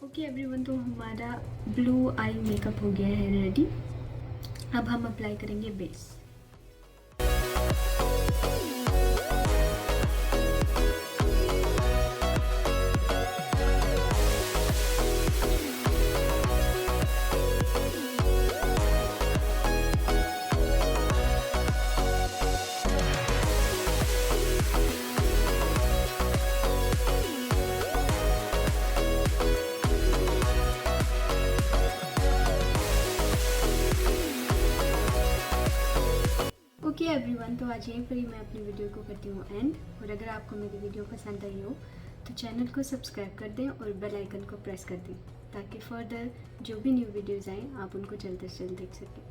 Okay everyone, तो हमारा blue eye makeup हो गया है रेडी। अब हम अप्लाई करेंगे बेस। ओके एवरीवन, तो आज यहीं पर ही मैं अपनी वीडियो को करती हूँ एंड। और अगर आपको मेरी वीडियो पसंद आई हो तो चैनल को सब्सक्राइब कर दें और बेल आइकन को प्रेस कर दें ताकि फर्दर जो भी न्यू वीडियोज़ आएँ आप उनको जल्द से जल्द देख सकें।